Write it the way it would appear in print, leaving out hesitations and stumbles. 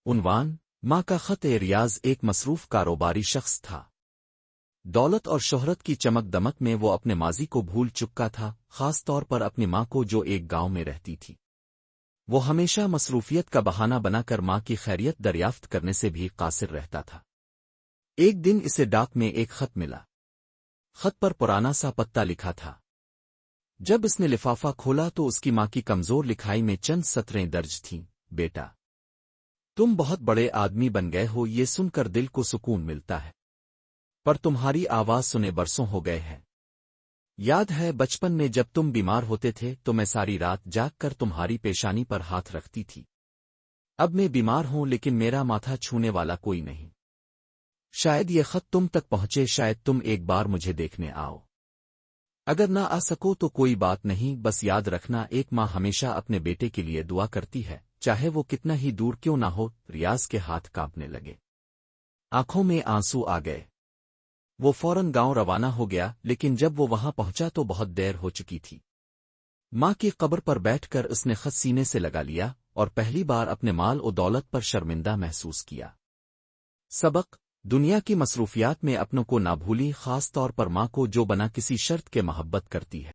عنوان: ماں کا خط ریاض ایک مصروف کاروباری شخص تھا۔ دولت اور شہرت کی چمک دمک میں وہ اپنے ماضی کو بھول چکا تھا، خاص طور پر اپنی ماں کو جو ایک گاؤں میں رہتی تھی۔ وہ ہمیشہ مصروفیت کا بہانہ بنا کر ماں کی خیریت دریافت کرنے سے بھی قاصر رہتا تھا۔ ایک دن اسے ڈاک میں ایک خط ملا۔ خط پر پرانا سا پتہ لکھا تھا۔ جب اس نے لفافہ کھولا تو اس کی ماں کی کمزور لکھائی میں چند سطریں درج تھیں: بیٹا، تم بہت بڑے آدمی بن گئے ہو، یہ سن کر دل کو سکون ملتا ہے، پر تمہاری آواز سنے برسوں ہو گئے ہیں۔ یاد ہے بچپن میں جب تم بیمار ہوتے تھے تو میں ساری رات جاگ کر تمہاری پیشانی پر ہاتھ رکھتی تھی۔ اب میں بیمار ہوں لیکن میرا ماتھا چھونے والا کوئی نہیں۔ شاید یہ خط تم تک پہنچے، شاید تم ایک بار مجھے دیکھنے آؤ۔ اگر نہ آ سکو تو کوئی بات نہیں، بس یاد رکھنا ایک ماں ہمیشہ اپنے بیٹے کے لیے دعا کرتی ہے، چاہے وہ کتنا ہی دور کیوں نہ ہو۔ ریاض کے ہاتھ کانپنے لگے، آنکھوں میں آنسو آ گئے۔ وہ فوراً گاؤں روانہ ہو گیا، لیکن جب وہ وہاں پہنچا تو بہت دیر ہو چکی تھی۔ ماں کی قبر پر بیٹھ کر اس نے خط سینے سے لگا لیا اور پہلی بار اپنے مال و دولت پر شرمندہ محسوس کیا۔ سبق: دنیا کی مصروفیات میں اپنوں کو نہ بھولی، خاص طور پر ماں کو جو بنا کسی شرط کے محبت کرتی ہے۔